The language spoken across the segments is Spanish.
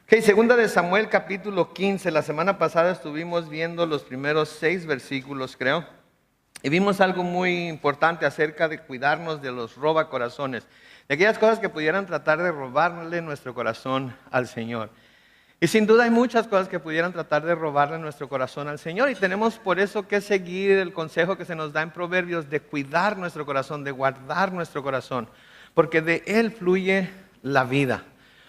Ok, segunda de Samuel capítulo 15. La semana pasada estuvimos viendo los primeros 6 versículos, creo. Y vimos algo muy importante acerca de cuidarnos de los robacorazones. De aquellas cosas que pudieran tratar de robarle nuestro corazón al Señor. Y sin duda hay muchas cosas que pudieran tratar de robarle nuestro corazón al Señor. Y tenemos por eso que seguir el consejo que se nos da en Proverbios de cuidar nuestro corazón, de guardar nuestro corazón. Porque de él fluye la vida.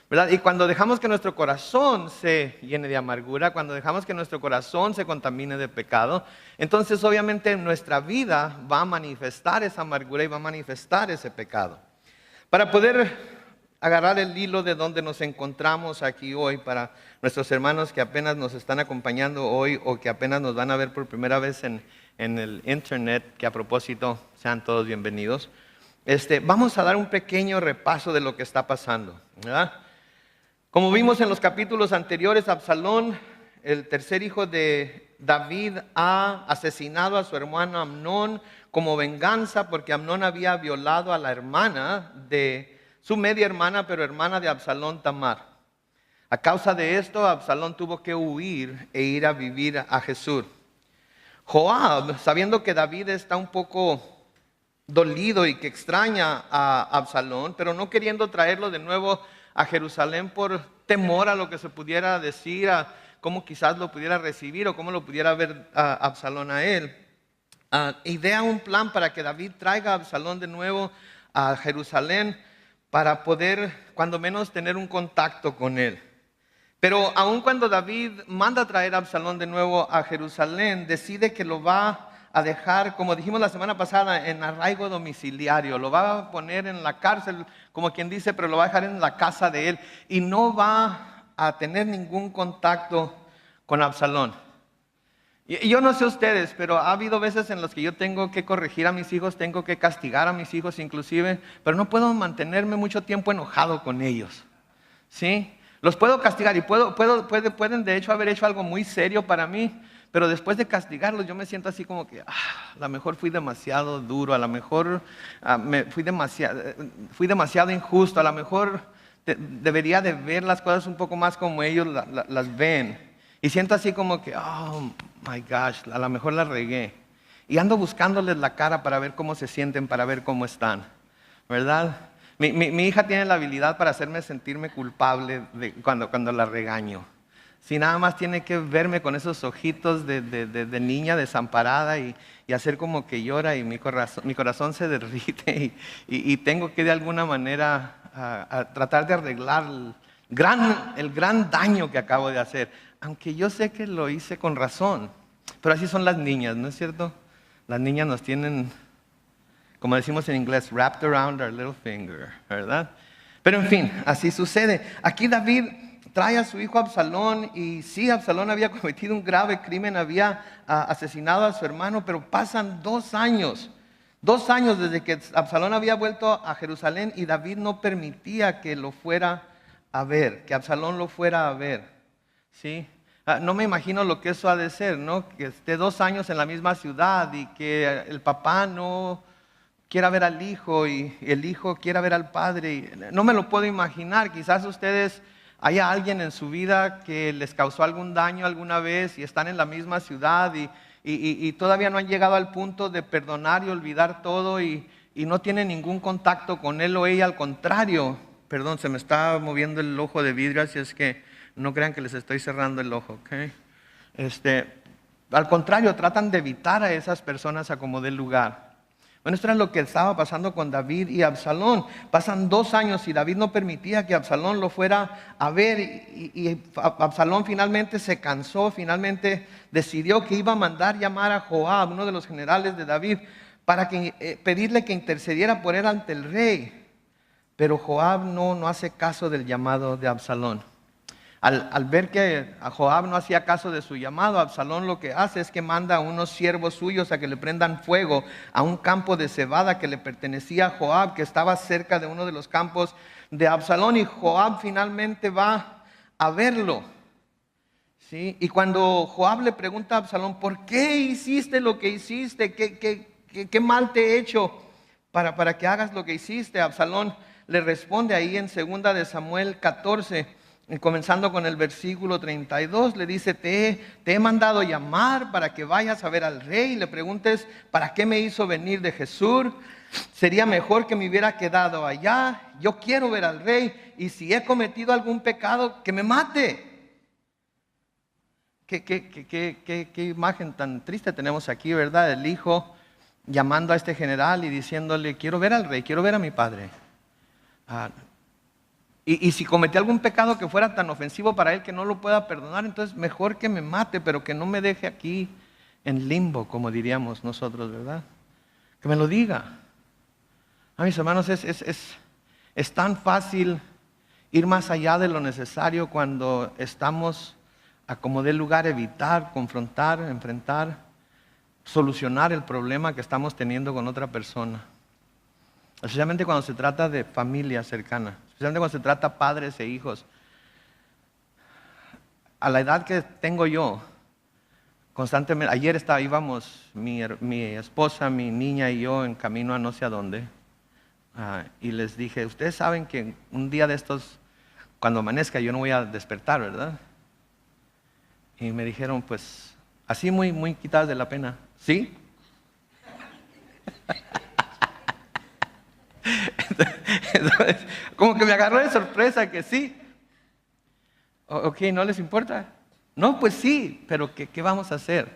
¿Verdad? Y cuando dejamos que nuestro corazón se llene de amargura, cuando dejamos que nuestro corazón se contamine de pecado, entonces obviamente nuestra vida va a manifestar esa amargura y va a manifestar ese pecado. Para poder agarrar el hilo de donde nos encontramos aquí hoy, para nuestros hermanos que apenas nos están acompañando hoy o que apenas nos van a ver por primera vez en el internet, que a propósito sean todos bienvenidos, vamos a dar un pequeño repaso de lo que está pasando, ¿verdad? Como vimos en los capítulos anteriores, Absalón, el tercer hijo de David, ha asesinado a su hermano Amnón como venganza porque Amnón había violado a la hermana de su media hermana, pero hermana de Absalón, Tamar. A causa de esto, Absalón tuvo que huir e ir a vivir a Gesur. Joab, sabiendo que David está un poco dolido y que extraña a Absalón, pero no queriendo traerlo de nuevo a Jerusalén por temor a lo que se pudiera decir, a cómo quizás lo pudiera recibir o cómo lo pudiera ver a Absalón a él. Idea un plan para que David traiga a Absalón de nuevo a Jerusalén para poder, cuando menos, tener un contacto con él. Pero aun cuando David manda a traer a Absalón de nuevo a Jerusalén, decide que lo va a dejar, como dijimos la semana pasada, en arraigo domiciliario. Lo va a poner en la cárcel, como quien dice, pero lo va a dejar en la casa de él. Y no va a tener ningún contacto con Absalón. Y yo no sé ustedes, pero ha habido veces en las que yo tengo que corregir a mis hijos, tengo que castigar a mis hijos inclusive, pero no puedo mantenerme mucho tiempo enojado con ellos. ¿Sí? Los puedo castigar y pueden de hecho haber hecho algo muy serio para mí, pero después de castigarlos yo me siento así como que a lo mejor fui demasiado duro, a lo mejor fui demasiado injusto, a lo mejor debería de ver las cosas un poco más como ellos las ven. Y siento así como que, oh my gosh, a lo mejor la regué. Y ando buscándoles la cara para ver cómo se sienten, para ver cómo están, ¿verdad? Mi hija tiene la habilidad para hacerme sentirme culpable cuando la regaño. Si nada más tiene que verme con esos ojitos de niña desamparada y hacer como que llora y mi corazón se derrite y tengo que de alguna manera a tratar de arreglar el gran daño que acabo de hacer. Aunque yo sé que lo hice con razón, pero así son las niñas, ¿no es cierto? Las niñas nos tienen, como decimos en inglés, wrapped around our little finger, ¿verdad? Pero en fin, así sucede. Aquí David trae a su hijo Absalón y sí, Absalón había cometido un grave crimen, había asesinado a su hermano, pero pasan 2 años. 2 años desde que Absalón había vuelto a Jerusalén y David no permitía que lo fuera a ver, que Absalón lo fuera a ver, ¿sí? No me imagino lo que eso ha de ser, ¿no? Que esté 2 años en la misma ciudad y que el papá no quiera ver al hijo y el hijo quiera ver al padre. No me lo puedo imaginar. Quizás ustedes haya alguien en su vida que les causó algún daño alguna vez y están en la misma ciudad y todavía no han llegado al punto de perdonar y olvidar todo y no tienen ningún contacto con él o ella. Al contrario, perdón, se me está moviendo el ojo de vidrio, así es que no crean que les estoy cerrando el ojo, ¿ok? Al contrario, tratan de evitar a esas personas a como dé lugar. Bueno, esto era lo que estaba pasando con David y Absalón. Pasan 2 años y David no permitía que Absalón lo fuera a ver y Absalón finalmente se cansó, finalmente decidió que iba a mandar llamar a Joab, uno de los generales de David, para pedirle que intercediera por él ante el rey. Pero Joab no hace caso del llamado de Absalón. Al ver que a Joab no hacía caso de su llamado, Absalón lo que hace es que manda a unos siervos suyos a que le prendan fuego a un campo de cebada que le pertenecía a Joab, que estaba cerca de uno de los campos de Absalón, y Joab finalmente va a verlo, ¿sí? Y cuando Joab le pregunta a Absalón, ¿por qué hiciste lo que hiciste? ¿Qué mal te he hecho para que hagas lo que hiciste? Absalón le responde ahí en 2 de Samuel 14, Y comenzando con el versículo 32, le dice, te he mandado llamar para que vayas a ver al rey y le preguntes, ¿para qué me hizo venir de Jesús? Sería mejor que me hubiera quedado allá. Yo quiero ver al rey y si he cometido algún pecado, que me mate. Qué imagen tan triste tenemos aquí, ¿verdad? El hijo llamando a este general y diciéndole, quiero ver al rey, quiero ver a mi padre. Y si cometí algún pecado que fuera tan ofensivo para él que no lo pueda perdonar, entonces mejor que me mate, pero que no me deje aquí en limbo, como diríamos nosotros, ¿verdad? Que me lo diga. Mis hermanos, es tan fácil ir más allá de lo necesario cuando estamos a como dé lugar evitar, confrontar, enfrentar, solucionar el problema que estamos teniendo con otra persona. Especialmente cuando se trata de familia cercana, especialmente cuando se trata de padres e hijos. A la edad que tengo yo, constantemente, ayer íbamos mi esposa, mi niña y yo en camino a no sé a dónde, y les dije, ustedes saben que un día de estos, cuando amanezca, yo no voy a despertar, ¿verdad? Y me dijeron, pues, así muy, muy quitadas de la pena, ¿sí? Entonces, como que me agarró de sorpresa que sí. Ok, ¿no les importa? No, pues sí, pero ¿qué vamos a hacer?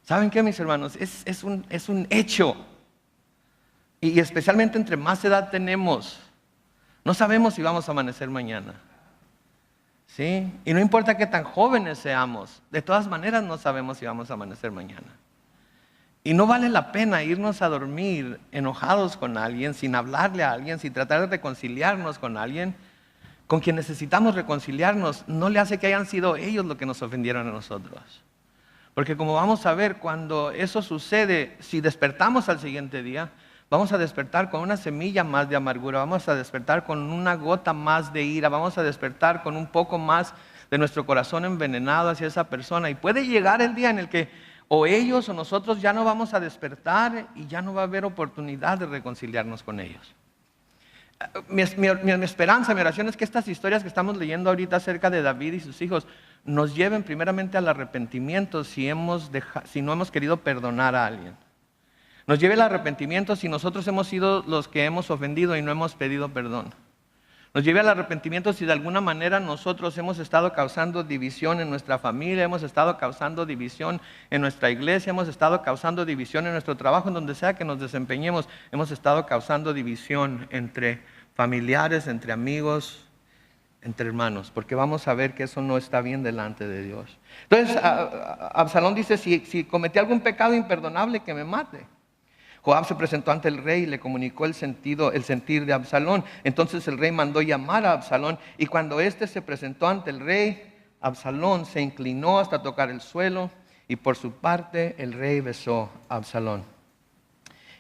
¿Saben qué, mis hermanos? Es un hecho. Y especialmente entre más edad tenemos, no sabemos si vamos a amanecer mañana. ¿Sí? Y no importa qué tan jóvenes seamos, de todas maneras no sabemos si vamos a amanecer mañana. Y no vale la pena irnos a dormir enojados con alguien, sin hablarle a alguien, sin tratar de reconciliarnos con alguien, con quien necesitamos reconciliarnos. No le hace que hayan sido ellos los que nos ofendieron a nosotros. Porque como vamos a ver, cuando eso sucede, si despertamos al siguiente día, vamos a despertar con una semilla más de amargura, vamos a despertar con una gota más de ira, vamos a despertar con un poco más de nuestro corazón envenenado hacia esa persona. Y puede llegar el día en el que o ellos o nosotros ya no vamos a despertar y ya no va a haber oportunidad de reconciliarnos con ellos. Mi esperanza, mi oración es que estas historias que estamos leyendo ahorita acerca de David y sus hijos nos lleven primeramente al arrepentimiento si no hemos querido perdonar a alguien. Nos lleve al arrepentimiento si nosotros hemos sido los que hemos ofendido y no hemos pedido perdón. Nos lleve al arrepentimiento si de alguna manera nosotros hemos estado causando división en nuestra familia, hemos estado causando división en nuestra iglesia, hemos estado causando división en nuestro trabajo, en donde sea que nos desempeñemos, hemos estado causando división entre familiares, entre amigos, entre hermanos, porque vamos a ver que eso no está bien delante de Dios. Entonces, Absalón dice, si cometí algún pecado imperdonable, que me mate. Joab se presentó ante el rey y le comunicó el sentir de Absalón. Entonces el rey mandó llamar a Absalón y cuando éste se presentó ante el rey, Absalón se inclinó hasta tocar el suelo y por su parte el rey besó a Absalón.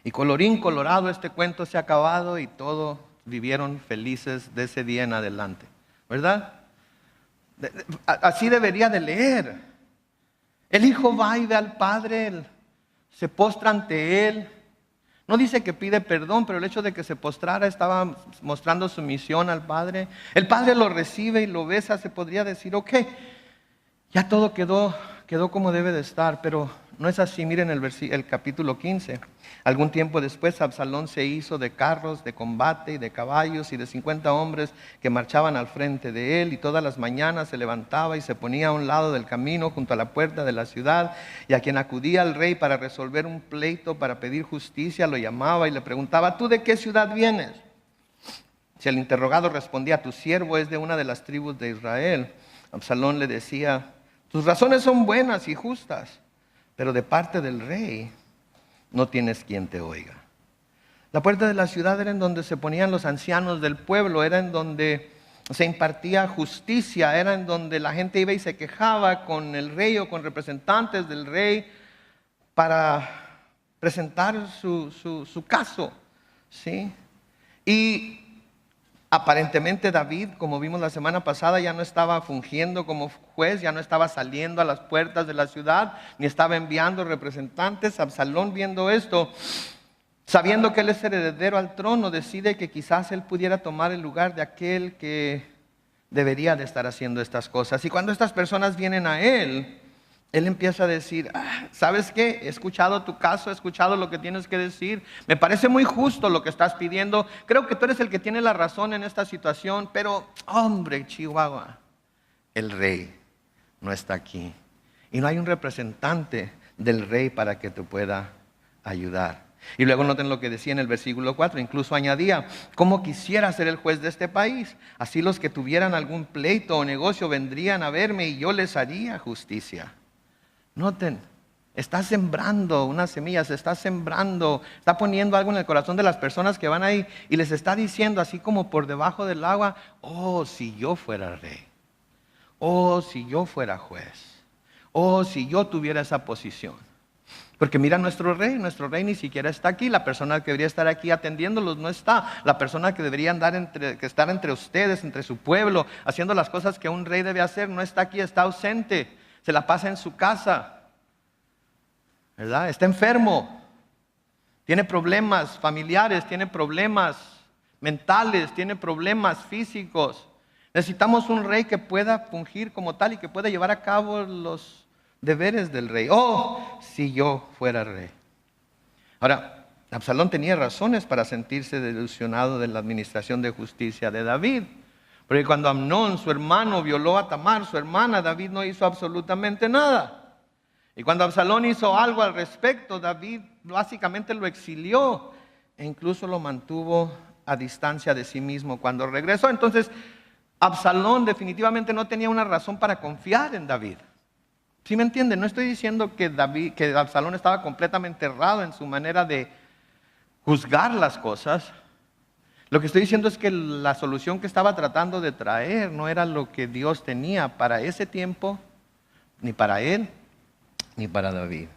Y colorín colorado, este cuento se ha acabado y todos vivieron felices de ese día en adelante, ¿verdad? Así debería de leer. El hijo va y ve al padre, se postra ante él. No dice que pide perdón, pero el hecho de que se postrara estaba mostrando sumisión al padre. El padre lo recibe y lo besa, se podría decir, ok, ya todo quedó como debe de estar, pero no es así. Miren el capítulo 15. Algún tiempo después Absalón se hizo de carros de combate y de caballos y de 50 hombres que marchaban al frente de él, y todas las mañanas se levantaba y se ponía a un lado del camino junto a la puerta de la ciudad, y a quien acudía al rey para resolver un pleito, para pedir justicia, lo llamaba y le preguntaba, ¿tú de qué ciudad vienes? Si el interrogado respondía, tu siervo es de una de las tribus de Israel, Absalón le decía, tus razones son buenas y justas, pero de parte del rey no tienes quien te oiga. La puerta de la ciudad era en donde se ponían los ancianos del pueblo, era en donde se impartía justicia, era en donde la gente iba y se quejaba con el rey o con representantes del rey para presentar su caso, ¿sí? Y aparentemente David, como vimos la semana pasada, ya no estaba fungiendo como juez, ya no estaba saliendo a las puertas de la ciudad, ni estaba enviando representantes. Absalón, viendo esto, sabiendo que él es heredero al trono, decide que quizás él pudiera tomar el lugar de aquel que debería de estar haciendo estas cosas. Y cuando estas personas vienen a él empieza a decir, ¿sabes qué? He escuchado tu caso, he escuchado lo que tienes que decir. Me parece muy justo lo que estás pidiendo. Creo que tú eres el que tiene la razón en esta situación, pero, hombre, Chihuahua, el rey no está aquí. Y no hay un representante del rey para que te pueda ayudar. Y luego noten lo que decía en el versículo 4, incluso añadía, ¿cómo quisiera ser el juez de este país? Así los que tuvieran algún pleito o negocio vendrían a verme y yo les haría justicia. Noten, está sembrando unas semillas, está sembrando, está poniendo algo en el corazón de las personas que van ahí y les está diciendo así como por debajo del agua, oh, si yo fuera rey, oh, si yo fuera juez, oh, si yo tuviera esa posición. Porque mira, nuestro rey ni siquiera está aquí. La persona que debería estar aquí atendiéndolos no está. La persona que debería estar entre ustedes, entre su pueblo, haciendo las cosas que un rey debe hacer, no está aquí, está ausente. Se la pasa en su casa, ¿verdad? Está enfermo, tiene problemas familiares, tiene problemas mentales, tiene problemas físicos. Necesitamos un rey que pueda fungir como tal y que pueda llevar a cabo los deberes del rey. Oh, si yo fuera rey. Ahora, Absalón tenía razones para sentirse desilusionado de la administración de justicia de David. Porque cuando Amnón, su hermano, violó a Tamar, su hermana, David no hizo absolutamente nada. Y cuando Absalón hizo algo al respecto, David básicamente lo exilió e incluso lo mantuvo a distancia de sí mismo cuando regresó. Entonces, Absalón definitivamente no tenía una razón para confiar en David. ¿Sí me entienden? No estoy diciendo que Absalón estaba completamente errado en su manera de juzgar las cosas. Lo que estoy diciendo es que la solución que estaba tratando de traer no era lo que Dios tenía para ese tiempo, ni para él, ni para David.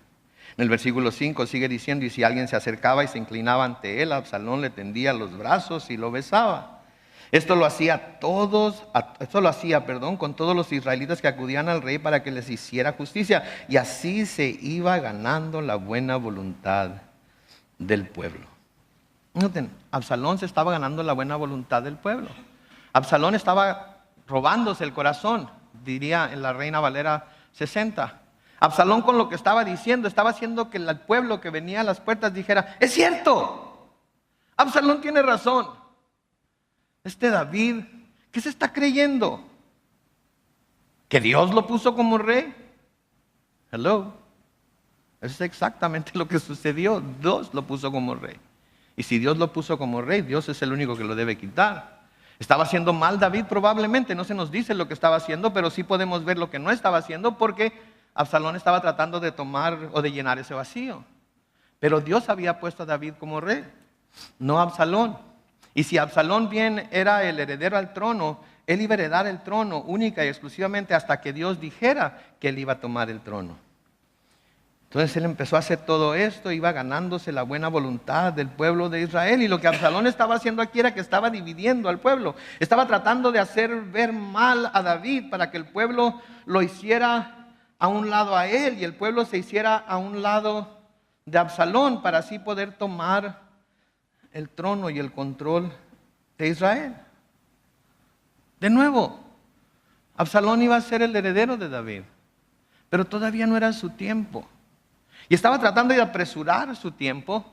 En el versículo 5 sigue diciendo, y si alguien se acercaba y se inclinaba ante él, Absalón le tendía los brazos y lo besaba. Esto lo hacía con todos los israelitas que acudían al rey para que les hiciera justicia. Y así se iba ganando la buena voluntad del pueblo. Noten, Absalón se estaba ganando la buena voluntad del pueblo. Absalón estaba robándose el corazón, diría en la Reina Valera 60. Absalón con lo que estaba diciendo, estaba haciendo que el pueblo que venía a las puertas dijera, es cierto, Absalón tiene razón. Este David, ¿qué se está creyendo? ¿Que Dios lo puso como rey? Hello. Eso es exactamente lo que sucedió. Dios lo puso como rey. Y si Dios lo puso como rey, Dios es el único que lo debe quitar. ¿Estaba haciendo mal David? Probablemente. No se nos dice lo que estaba haciendo, pero sí podemos ver lo que no estaba haciendo porque Absalón estaba tratando de tomar o de llenar ese vacío. Pero Dios había puesto a David como rey, no Absalón. Y si Absalón bien era el heredero al trono, él iba a heredar el trono única y exclusivamente hasta que Dios dijera que él iba a tomar el trono. Entonces él empezó a hacer todo esto, iba ganándose la buena voluntad del pueblo de Israel. Y lo que Absalón estaba haciendo aquí era que estaba dividiendo al pueblo. Estaba tratando de hacer ver mal a David para que el pueblo lo hiciera a un lado a él y el pueblo se hiciera a un lado de Absalón para así poder tomar el trono y el control de Israel. De nuevo, Absalón iba a ser el heredero de David, pero todavía no era su tiempo. Y estaba tratando de apresurar su tiempo,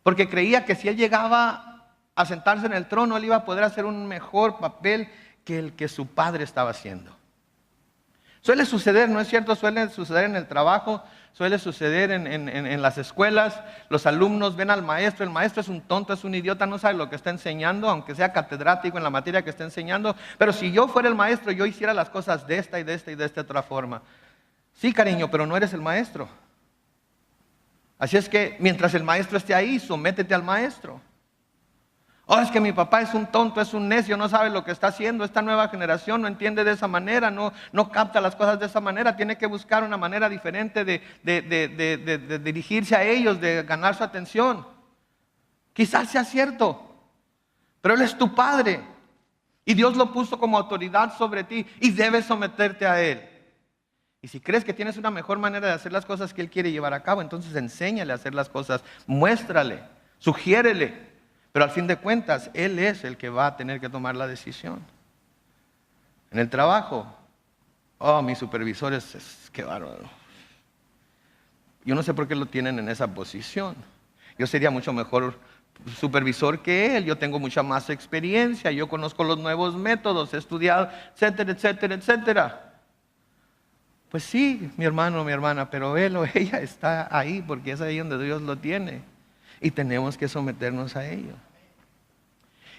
porque creía que si él llegaba a sentarse en el trono, él iba a poder hacer un mejor papel que el que su padre estaba haciendo. Suele suceder, ¿no es cierto? Suele suceder en el trabajo, suele suceder en las escuelas. Los alumnos ven al maestro, el maestro es un tonto, es un idiota, no sabe lo que está enseñando, aunque sea catedrático en la materia que está enseñando. Pero si yo fuera el maestro, yo hiciera las cosas de esta y de esta y de esta otra forma. Sí, cariño, pero no eres el maestro. Así es que mientras el maestro esté ahí, sométete al maestro. Oh, es que mi papá es un tonto, es un necio, no sabe lo que está haciendo. Esta nueva generación no entiende de esa manera, no capta las cosas de esa manera. Tiene que buscar una manera diferente de dirigirse a ellos, de ganar su atención. Quizás sea cierto, pero Él es tu Padre y Dios lo puso como autoridad sobre ti y debes someterte a Él. Y si crees que tienes una mejor manera de hacer las cosas que Él quiere llevar a cabo, entonces enséñale a hacer las cosas, muéstrale, sugiérele. Pero al fin de cuentas, Él es el que va a tener que tomar la decisión. En el trabajo, oh, mis supervisores, qué bárbaro. Yo no sé por qué lo tienen en esa posición. Yo sería mucho mejor supervisor que él. Yo tengo mucha más experiencia. Yo conozco los nuevos métodos, he estudiado, etcétera, etcétera, etcétera. Pues sí, mi hermano, mi hermana, pero él o ella está ahí porque es ahí donde Dios lo tiene. Y tenemos que someternos a ello.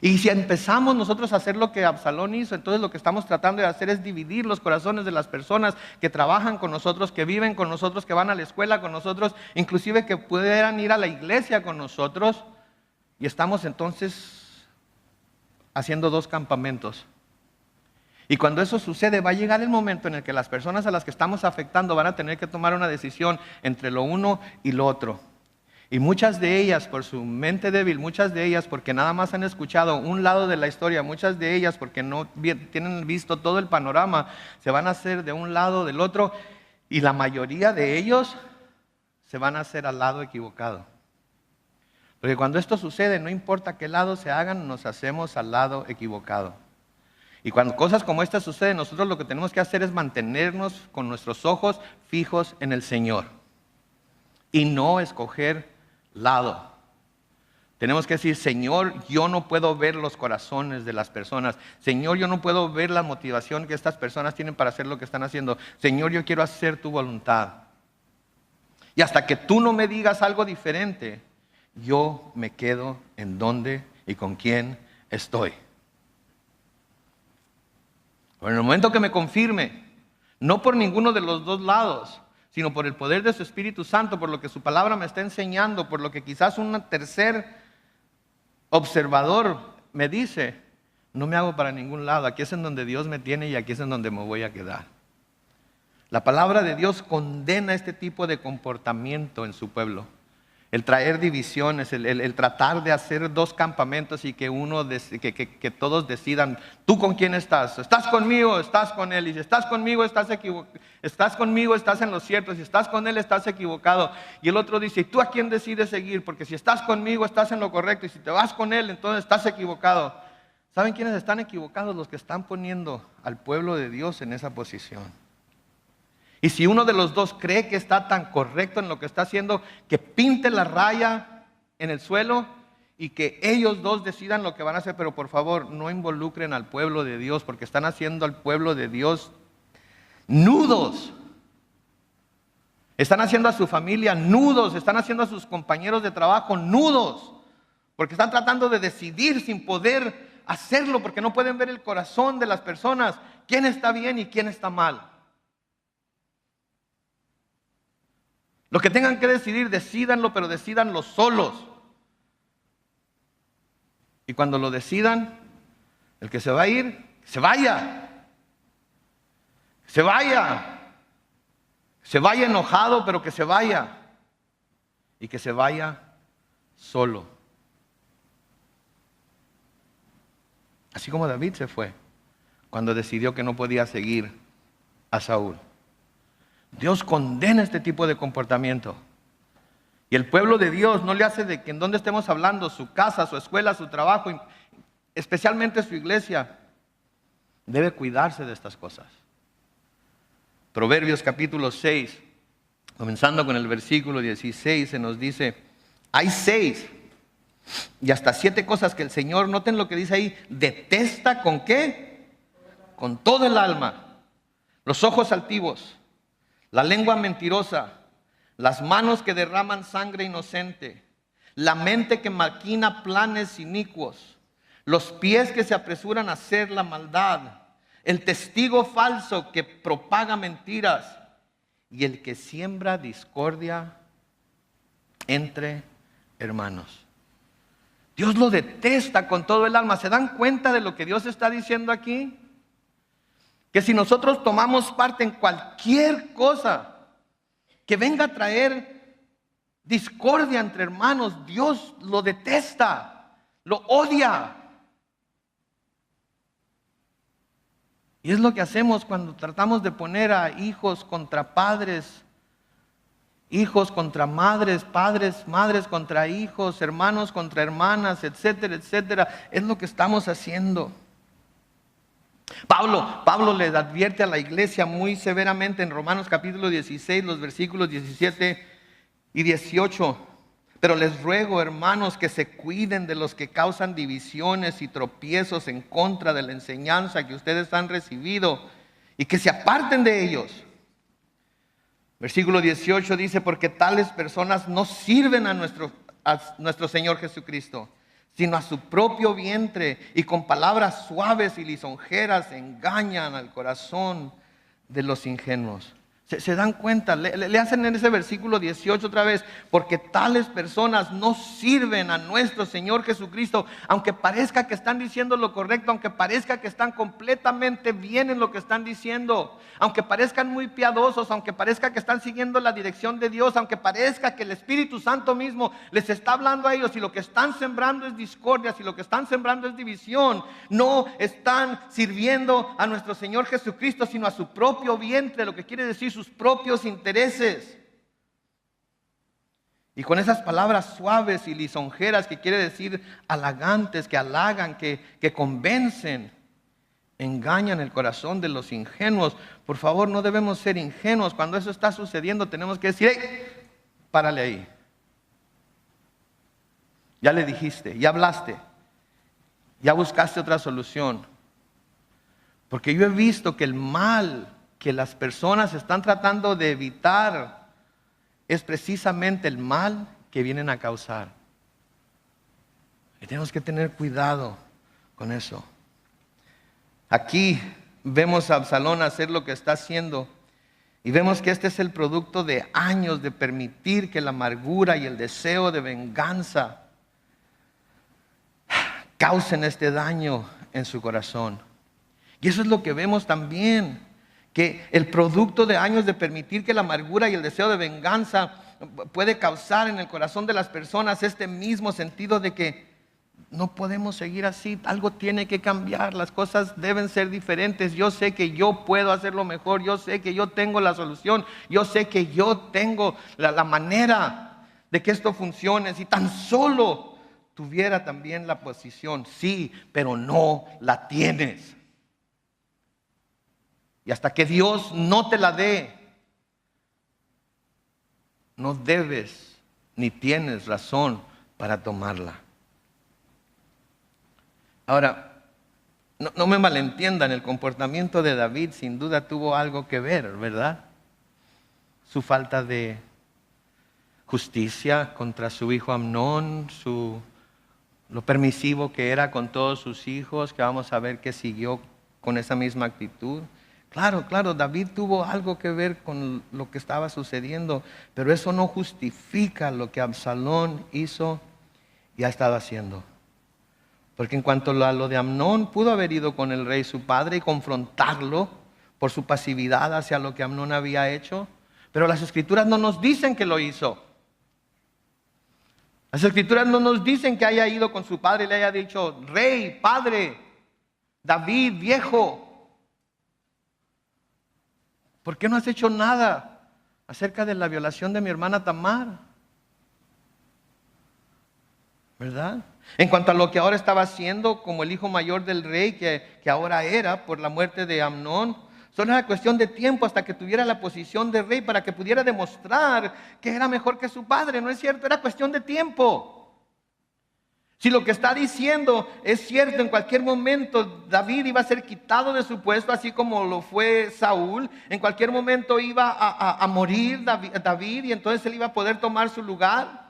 Y si empezamos nosotros a hacer lo que Absalón hizo, entonces lo que estamos tratando de hacer es dividir los corazones de las personas que trabajan con nosotros, que viven con nosotros, que van a la escuela con nosotros, inclusive que pudieran ir a la iglesia con nosotros. Y estamos entonces haciendo dos campamentos. Y cuando eso sucede, va a llegar el momento en el que las personas a las que estamos afectando van a tener que tomar una decisión entre lo uno y lo otro. Y muchas de ellas por su mente débil, muchas de ellas porque nada más han escuchado un lado de la historia, muchas de ellas porque no tienen visto todo el panorama, se van a hacer de un lado del otro y la mayoría de ellos se van a hacer al lado equivocado. Porque cuando esto sucede, no importa qué lado se hagan, nos hacemos al lado equivocado. Y cuando cosas como estas suceden, nosotros lo que tenemos que hacer es mantenernos con nuestros ojos fijos en el Señor y no escoger lado. Tenemos que decir, Señor, yo no puedo ver los corazones de las personas. Señor, yo no puedo ver la motivación que estas personas tienen para hacer lo que están haciendo. Señor, yo quiero hacer tu voluntad. Y hasta que tú no me digas algo diferente, yo me quedo en donde y con quién estoy. Pero en el momento que me confirme, no por ninguno de los dos lados, sino por el poder de su Espíritu Santo, por lo que su palabra me está enseñando, por lo que quizás un tercer observador me dice, no me hago para ningún lado, aquí es en donde Dios me tiene y aquí es en donde me voy a quedar. La palabra de Dios condena este tipo de comportamiento en su pueblo. El traer divisiones, el tratar de hacer dos campamentos y que todos decidan, ¿tú con quién estás? ¿Estás conmigo? ¿Estás con él? Y si estás conmigo, estás equivocado. Estás conmigo, estás en lo cierto. Si estás con él, estás equivocado. Y el otro dice, ¿y tú a quién decides seguir? Porque si estás conmigo, estás en lo correcto. Y si te vas con él, entonces estás equivocado. ¿Saben quiénes están equivocados? Los que están poniendo al pueblo de Dios en esa posición. Y si uno de los dos cree que está tan correcto en lo que está haciendo, que pinte la raya en el suelo y que ellos dos decidan lo que van a hacer. Pero por favor, no involucren al pueblo de Dios, porque están haciendo al pueblo de Dios nudos. Están haciendo a su familia nudos, están haciendo a sus compañeros de trabajo nudos, porque están tratando de decidir sin poder hacerlo, porque no pueden ver el corazón de las personas, quién está bien y quién está mal. Lo que tengan que decidir, decídanlo, pero decídanlo solos. Y cuando lo decidan, el que se va a ir, se vaya. Se vaya. Se vaya enojado, pero que se vaya. Y que se vaya solo. Así como David se fue cuando decidió que no podía seguir a Saúl. Dios condena este tipo de comportamiento. Y el pueblo de Dios no le hace de que en donde estemos hablando, su casa, su escuela, su trabajo, especialmente su iglesia, debe cuidarse de estas cosas. Proverbios capítulo 6, comenzando con el versículo 16, se nos dice, hay 6 y hasta 7 cosas que el Señor, noten lo que dice ahí, detesta ¿con qué? Con todo el alma. Los ojos altivos, la lengua mentirosa, las manos que derraman sangre inocente, la mente que maquina planes inicuos, los pies que se apresuran a hacer la maldad, el testigo falso que propaga mentiras y el que siembra discordia entre hermanos. Dios lo detesta con todo el alma. ¿Se dan cuenta de lo que Dios está diciendo aquí? Que si nosotros tomamos parte en cualquier cosa que venga a traer discordia entre hermanos, Dios lo detesta, lo odia. Y es lo que hacemos cuando tratamos de poner a hijos contra padres, hijos contra madres, padres, madres contra hijos, hermanos contra hermanas, etcétera, etcétera. Es lo que estamos haciendo. Pablo le advierte a la iglesia muy severamente en Romanos capítulo 16, los versículos 17 y 18. Pero les ruego, hermanos, que se cuiden de los que causan divisiones y tropiezos en contra de la enseñanza que ustedes han recibido y que se aparten de ellos. Versículo 18 dice, porque tales personas no sirven a nuestro Señor Jesucristo, sino a su propio vientre, y con palabras suaves y lisonjeras engañan al corazón de los ingenuos. ¿Se dan cuenta? Le hacen en ese versículo 18 otra vez, porque tales personas no sirven a nuestro Señor Jesucristo, aunque parezca que están diciendo lo correcto, aunque parezca que están completamente bien en lo que están diciendo, aunque parezcan muy piadosos, aunque parezca que están siguiendo la dirección de Dios, aunque parezca que el Espíritu Santo mismo les está hablando a ellos, y lo que están sembrando es discordia, si lo que están sembrando es división, no están sirviendo a nuestro Señor Jesucristo, sino a su propio vientre, lo que quiere decir sus propios intereses. Y con esas palabras suaves y lisonjeras, que quiere decir halagantes, que halagan, que convencen, engañan el corazón de los ingenuos. Por favor, no debemos ser ingenuos. Cuando eso está sucediendo, tenemos que decir, hey, párale ahí. Ya le dijiste, ya hablaste, ya buscaste otra solución. Porque yo he visto que el mal que las personas están tratando de evitar es precisamente el mal que vienen a causar. Y tenemos que tener cuidado con eso. Aquí vemos a Absalón hacer lo que está haciendo, y vemos que este es el producto de años de permitir que la amargura y el deseo de venganza causen este daño en su corazón. Y eso es lo que vemos también, que el producto de años de permitir que la amargura y el deseo de venganza puede causar en el corazón de las personas este mismo sentido de que no podemos seguir así, algo tiene que cambiar, las cosas deben ser diferentes. Yo sé que yo puedo hacerlo mejor, yo sé que yo tengo la solución, yo sé que yo tengo la manera de que esto funcione. Si tan solo tuviera también la posición, sí, pero no la tienes. Y hasta que Dios no te la dé, no debes ni tienes razón para tomarla. Ahora, no me malentiendan, el comportamiento de David sin duda tuvo algo que ver, ¿verdad? Su falta de justicia contra su hijo Amnón, lo permisivo que era con todos sus hijos, que vamos a ver que siguió con esa misma actitud. Claro, David tuvo algo que ver con lo que estaba sucediendo, pero eso no justifica lo que Absalón hizo y ha estado haciendo. Porque en cuanto a lo de Amnón, pudo haber ido con el rey su padre y confrontarlo por su pasividad hacia lo que Amnón había hecho, pero las escrituras no nos dicen que lo hizo. Las escrituras no nos dicen que haya ido con su padre y le haya dicho, rey, padre, David, viejo, ¿por qué no has hecho nada acerca de la violación de mi hermana Tamar? ¿Verdad? En cuanto a lo que ahora estaba haciendo como el hijo mayor del rey, que ahora era por la muerte de Amnón, solo era cuestión de tiempo hasta que tuviera la posición de rey para que pudiera demostrar que era mejor que su padre. ¿No es cierto? Era cuestión de tiempo. Si lo que está diciendo es cierto, en cualquier momento David iba a ser quitado de su puesto, así como lo fue Saúl. En cualquier momento iba a morir David, y entonces él iba a poder tomar su lugar.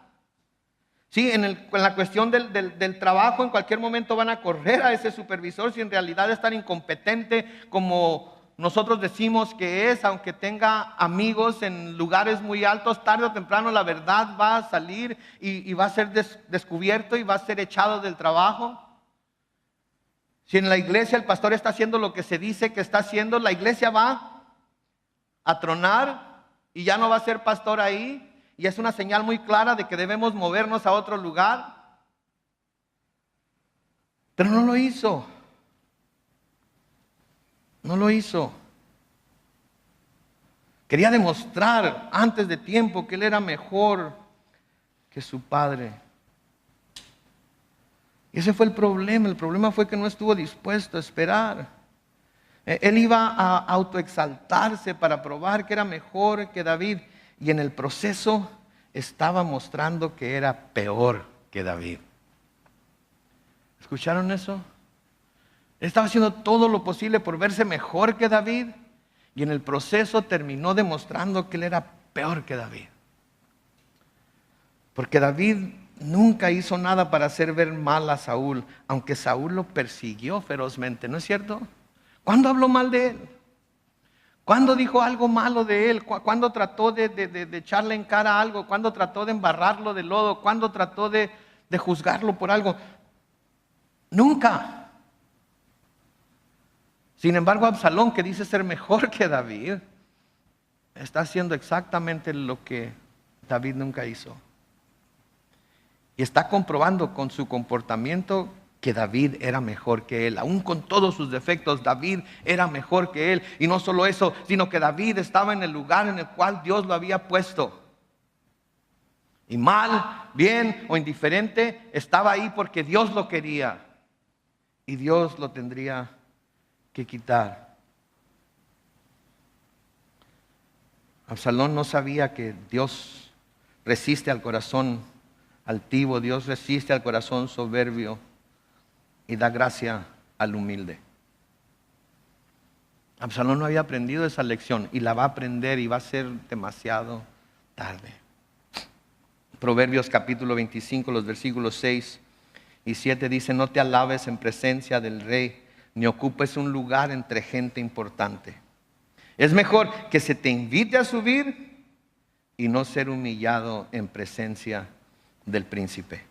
Sí, en la cuestión del trabajo, en cualquier momento van a correr a ese supervisor si en realidad es tan incompetente como nosotros decimos que es, aunque tenga amigos en lugares muy altos. Tarde o temprano la verdad va a salir y va a ser descubierto y va a ser echado del trabajo. Si en la iglesia el pastor está haciendo lo que se dice que está haciendo, la iglesia va a tronar y ya no va a ser pastor ahí, y es una señal muy clara de que debemos movernos a otro lugar. Pero no lo hizo. No lo hizo. Quería demostrar antes de tiempo que él era mejor que su padre. Y ese fue el problema. El problema fue que no estuvo dispuesto a esperar. Él iba a autoexaltarse para probar que era mejor que David. Y en el proceso estaba mostrando que era peor que David. ¿Escucharon eso? Él estaba haciendo todo lo posible por verse mejor que David. Y en el proceso terminó demostrando que él era peor que David. Porque David nunca hizo nada para hacer ver mal a Saúl, aunque Saúl lo persiguió ferozmente, ¿no es cierto? ¿Cuándo habló mal de él? ¿Cuándo dijo algo malo de él? ¿Cuándo trató de echarle en cara algo? ¿Cuándo trató de embarrarlo de lodo? ¿Cuándo trató de juzgarlo por algo? Nunca. Sin embargo, Absalón, que dice ser mejor que David, está haciendo exactamente lo que David nunca hizo. Y está comprobando con su comportamiento que David era mejor que él. Aún con todos sus defectos, David era mejor que él. Y no solo eso, sino que David estaba en el lugar en el cual Dios lo había puesto. Y mal, bien o indiferente, estaba ahí porque Dios lo quería. Y Dios lo tendría que quitar. Absalón no sabía que Dios resiste al corazón altivo, Dios resiste al corazón soberbio y da gracia al humilde. Absalón no había aprendido esa lección y la va a aprender y va a ser demasiado tarde. Proverbios capítulo 25, los versículos 6 y 7 dice: no te alabes en presencia del rey, ni ocupes un lugar entre gente importante. Es mejor que se te invite a subir y no ser humillado en presencia del príncipe.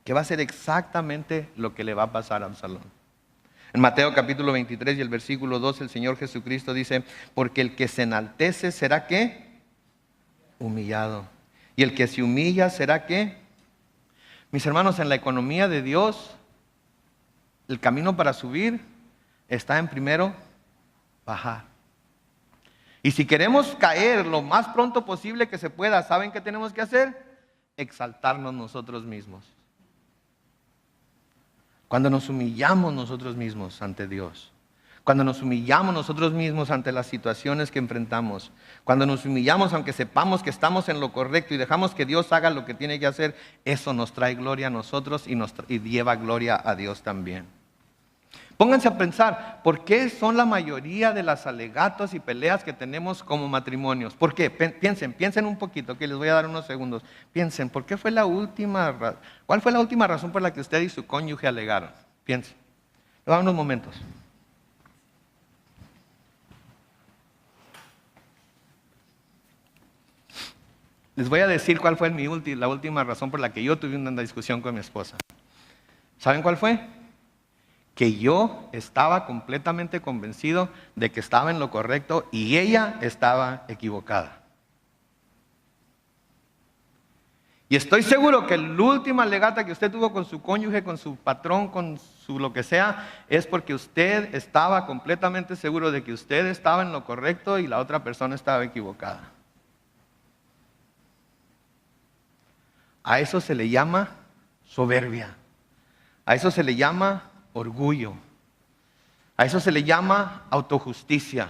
Que va a ser exactamente lo que le va a pasar a Absalón. En Mateo capítulo 23 y el versículo 2, el Señor Jesucristo dice: porque el que se enaltece será ¿qué? Humillado. Y el que se humilla será ¿qué? Mis hermanos, en la economía de Dios, el camino para subir está en primero bajar. Y si queremos caer lo más pronto posible que se pueda, ¿saben qué tenemos que hacer? Exaltarnos nosotros mismos. Cuando nos humillamos nosotros mismos ante Dios, cuando nos humillamos nosotros mismos ante las situaciones que enfrentamos, cuando nos humillamos aunque sepamos que estamos en lo correcto y dejamos que Dios haga lo que tiene que hacer, eso nos trae gloria a nosotros y lleva gloria a Dios también. Pónganse a pensar, ¿por qué son la mayoría de las alegatos y peleas que tenemos como matrimonios? ¿Por qué? Piensen un poquito, que les voy a dar unos segundos. Piensen, ¿cuál fue la última razón por la que usted y su cónyuge alegaron? Piensen. Le voy a dar unos momentos. Les voy a decir cuál fue la última razón por la que yo tuve una discusión con mi esposa. ¿Saben cuál fue? Que yo estaba completamente convencido de que estaba en lo correcto y ella estaba equivocada. Y estoy seguro que la última alegata que usted tuvo con su cónyuge, con su patrón, con su lo que sea, es porque usted estaba completamente seguro de que usted estaba en lo correcto y la otra persona estaba equivocada. A eso se le llama soberbia. A eso se le llama orgullo. A eso se le llama autojusticia.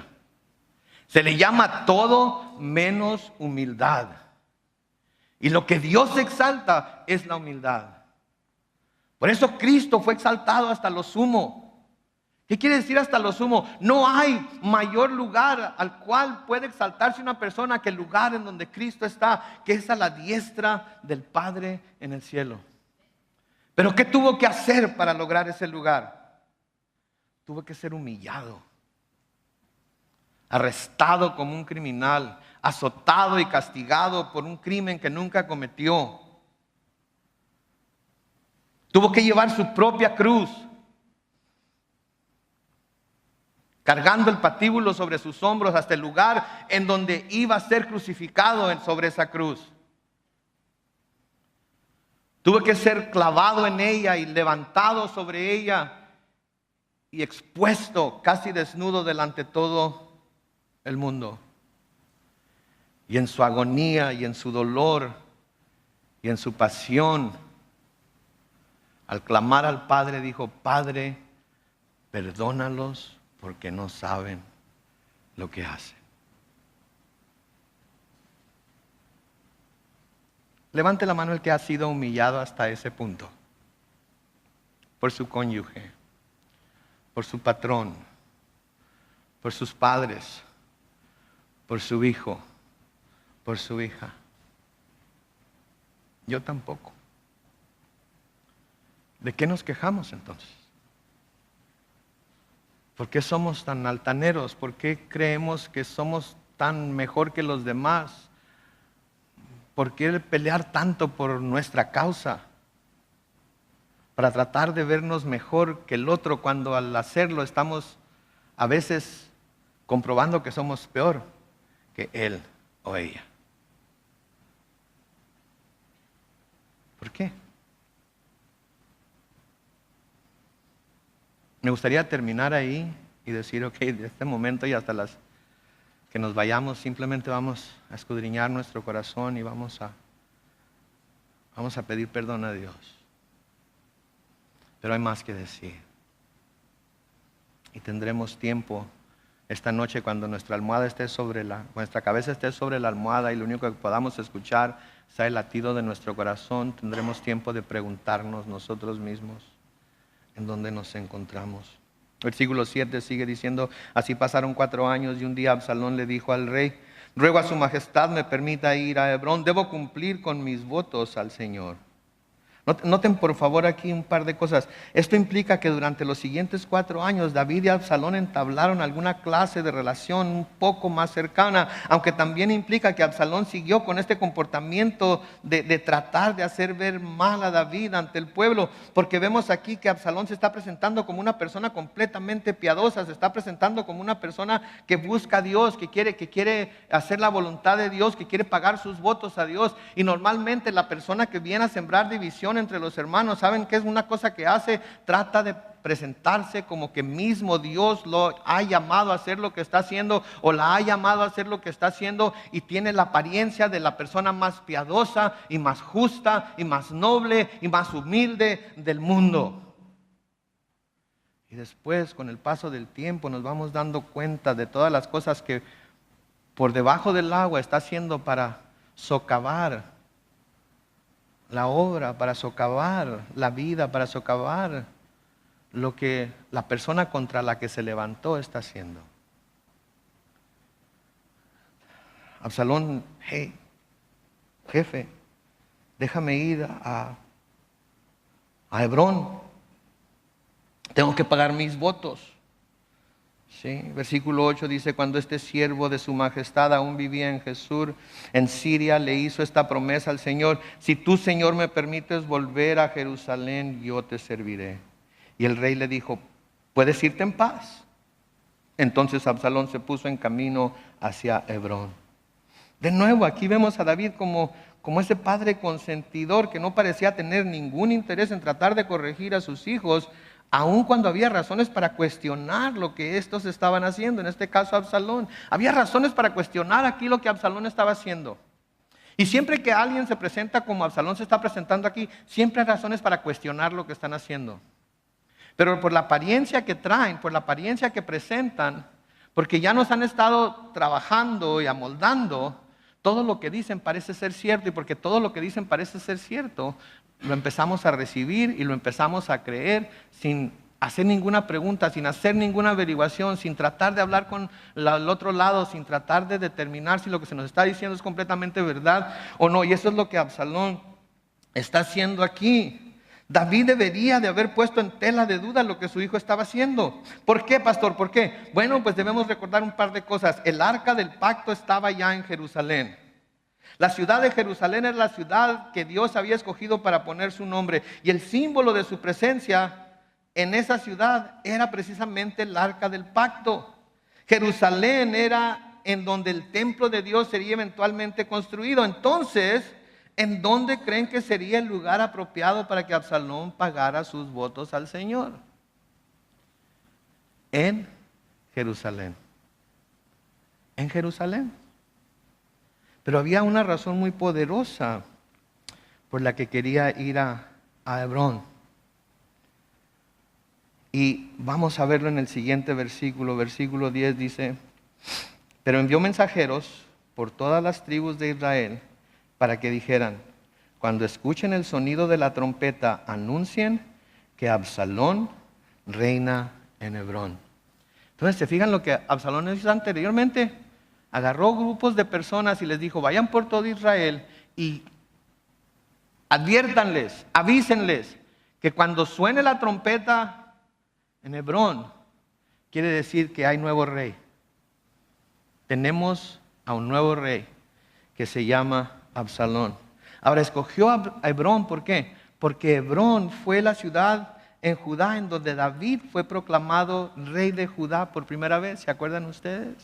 Se le llama todo menos humildad. Y lo que Dios exalta es la humildad. Por eso Cristo fue exaltado hasta lo sumo. ¿Qué quiere decir hasta lo sumo? No hay mayor lugar al cual puede exaltarse una persona que el lugar en donde Cristo está, que es a la diestra del Padre en el cielo. Pero ¿qué tuvo que hacer para lograr ese lugar? Tuvo que ser humillado, arrestado como un criminal, azotado y castigado por un crimen que nunca cometió. Tuvo que llevar su propia cruz, cargando el patíbulo sobre sus hombros hasta el lugar en donde iba a ser crucificado sobre esa cruz. Tuvo que ser clavado en ella y levantado sobre ella y expuesto casi desnudo delante de todo el mundo. Y en su agonía y en su dolor y en su pasión, al clamar al Padre dijo: Padre, perdónalos porque no saben lo que hacen. Levante la mano el que ha sido humillado hasta ese punto. Por su cónyuge, por su patrón, por sus padres, por su hijo, por su hija. Yo tampoco. ¿De qué nos quejamos entonces? ¿Por qué somos tan altaneros? ¿Por qué creemos que somos tan mejor que los demás? ¿Por qué pelear tanto por nuestra causa? Para tratar de vernos mejor que el otro, cuando al hacerlo estamos a veces comprobando que somos peor que él o ella. ¿Por qué? Me gustaría terminar ahí y decir, ok, de este momento y hasta las que nos vayamos, simplemente vamos a escudriñar nuestro corazón y vamos a pedir perdón a Dios. Pero hay más que decir. Y tendremos tiempo esta noche cuando nuestra cabeza esté sobre la almohada y lo único que podamos escuchar sea el latido de nuestro corazón. Tendremos tiempo de preguntarnos nosotros mismos en dónde nos encontramos. Versículo 7 sigue diciendo, así pasaron 4 años y un día Absalón le dijo al rey, ruego a su majestad me permita ir a Hebrón, debo cumplir con mis votos al Señor. Noten por favor aquí un par de cosas. Esto implica que durante los siguientes 4 años David y Absalón entablaron alguna clase de relación un poco más cercana, aunque también implica que Absalón siguió con este comportamiento de tratar de hacer ver mal a David ante el pueblo, porque vemos aquí que Absalón se está presentando como una persona completamente piadosa, se está presentando como una persona que busca a Dios, que quiere hacer la voluntad de Dios, que quiere pagar sus votos a Dios. Y normalmente la persona que viene a sembrar división entre los hermanos, ¿saben qué es una cosa que hace? Trata de presentarse como que mismo Dios lo ha llamado a hacer lo que está haciendo o la ha llamado a hacer lo que está haciendo, y tiene la apariencia de la persona más piadosa y más justa y más noble y más humilde del mundo. Y después, con el paso del tiempo, nos vamos dando cuenta de todas las cosas que por debajo del agua está haciendo para socavar la obra, para socavar la vida, para socavar lo que la persona contra la que se levantó está haciendo. Absalón, hey, jefe, déjame ir a Hebrón. Tengo que pagar mis votos. Sí, versículo 8 dice, cuando este siervo de su majestad aún vivía en Jesús, en Siria, le hizo esta promesa al Señor: si tú, Señor, me permites volver a Jerusalén, yo te serviré. Y el rey le dijo, puedes irte en paz. Entonces Absalón se puso en camino hacia Hebrón. De nuevo, aquí vemos a David como ese padre consentidor que no parecía tener ningún interés en tratar de corregir a sus hijos, aun cuando había razones para cuestionar lo que estos estaban haciendo. En este caso Absalón, había razones para cuestionar aquí lo que Absalón estaba haciendo. Y siempre que alguien se presenta como Absalón se está presentando aquí, siempre hay razones para cuestionar lo que están haciendo. Pero por la apariencia que traen, por la apariencia que presentan, porque ya nos han estado trabajando y amoldando, todo lo que dicen parece ser cierto, y porque todo lo que dicen parece ser cierto, lo empezamos a recibir y lo empezamos a creer sin hacer ninguna pregunta, sin hacer ninguna averiguación, sin tratar de hablar con el otro lado, sin tratar de determinar si lo que se nos está diciendo es completamente verdad o no. Y eso es lo que Absalón está haciendo aquí. David debería de haber puesto en tela de duda lo que su hijo estaba haciendo. ¿Por qué, pastor? ¿Por qué? Bueno, pues debemos recordar un par de cosas. El arca del pacto estaba ya en Jerusalén. La ciudad de Jerusalén es la ciudad que Dios había escogido para poner su nombre. Y el símbolo de su presencia en esa ciudad era precisamente el arca del pacto. Jerusalén era en donde el templo de Dios sería eventualmente construido. Entonces, ¿en dónde creen que sería el lugar apropiado para que Absalón pagara sus votos al Señor? En Jerusalén. En Jerusalén. Pero había una razón muy poderosa por la que quería ir a Hebrón. Y vamos a verlo en el siguiente versículo. Versículo 10 dice: pero envió mensajeros por todas las tribus de Israel para que dijeran: cuando escuchen el sonido de la trompeta, anuncien que Absalón reina en Hebrón. Entonces, ¿se fijan lo que Absalón hizo anteriormente? Agarró grupos de personas y les dijo: vayan por todo Israel y adviértanles, avísenles que cuando suene la trompeta en Hebrón, quiere decir que hay nuevo rey. Tenemos a un nuevo rey que se llama Absalón. Ahora, escogió a Hebrón, ¿por qué? Porque Hebrón fue la ciudad en Judá en donde David fue proclamado rey de Judá por primera vez. ¿Se acuerdan ustedes?